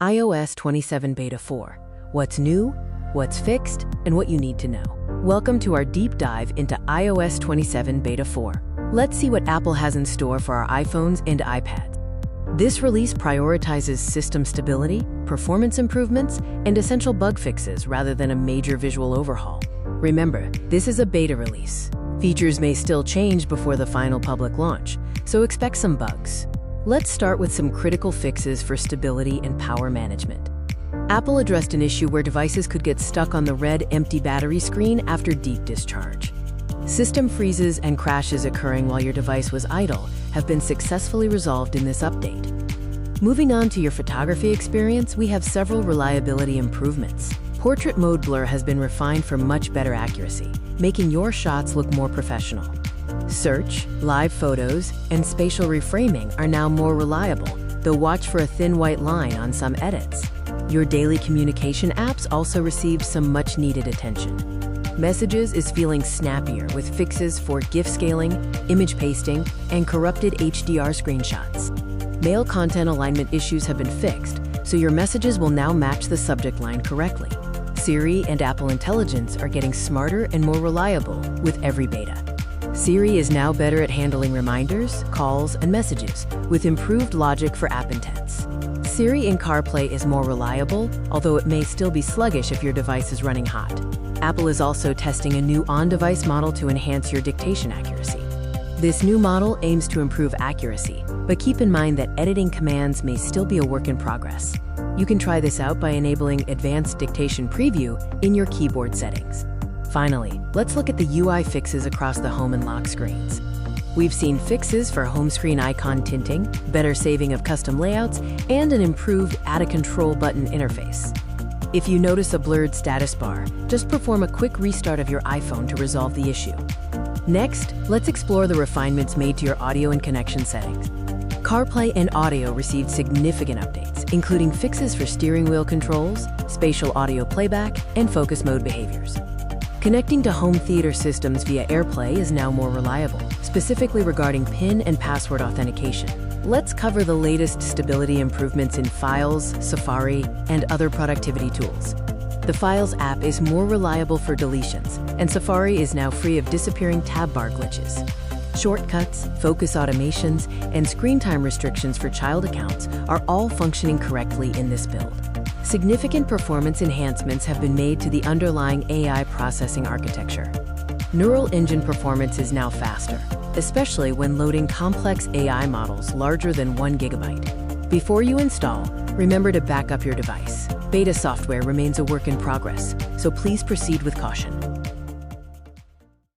iOS 27 Beta 4. What's new, what's fixed, and what you need to know. Welcome to our deep dive into iOS 27 Beta 4. Let's see what Apple has in store for our iPhones and iPads. This release prioritizes system stability, performance improvements, and essential bug fixes rather than a major visual overhaul. Remember, this is a beta release. Features may still change before the final public launch, so expect some bugs. Let's start with some critical fixes for stability and power management. Apple addressed an issue where devices could get stuck on the red empty battery screen after deep discharge. System freezes and crashes occurring while your device was idle have been successfully resolved in this update. Moving on to your photography experience, we have several reliability improvements. Portrait mode blur has been refined for much better accuracy, making your shots look more professional. Search, live photos, and spatial reframing are now more reliable, though watch for a thin white line on some edits. Your daily communication apps also received some much-needed attention. Messages is feeling snappier with fixes for GIF scaling, image pasting, and corrupted HDR screenshots. Mail content alignment issues have been fixed, so your messages will now match the subject line correctly. Siri and Apple Intelligence are getting smarter and more reliable with every beta. Siri is now better at handling reminders, calls, and messages, with improved logic for app intents. Siri in CarPlay is more reliable, although it may still be sluggish if your device is running hot. Apple is also testing a new on-device model to enhance your dictation accuracy. This new model aims to improve accuracy, but keep in mind that editing commands may still be a work in progress. You can try this out by enabling Advanced Dictation Preview in your keyboard settings. Finally, let's look at the UI fixes across the home and lock screens. We've seen fixes for home screen icon tinting, better saving of custom layouts, and an improved Add a Control button interface. If you notice a blurred status bar, just perform a quick restart of your iPhone to resolve the issue. Next, let's explore the refinements made to your audio and connection settings. CarPlay and audio received significant updates, including fixes for steering wheel controls, spatial audio playback, and focus mode behaviors. Connecting to home theater systems via AirPlay is now more reliable, specifically regarding PIN and password authentication. Let's cover the latest stability improvements in Files, Safari, and other productivity tools. The Files app is more reliable for deletions, and Safari is now free of disappearing tab bar glitches. Shortcuts, focus automations, and screen time restrictions for child accounts are all functioning correctly in this build. Significant performance enhancements have been made to the underlying AI processing architecture. Neural engine performance is now faster, especially when loading complex AI models larger than 1 GB. Before you install, remember to back up your device. Beta software remains a work in progress, so please proceed with caution.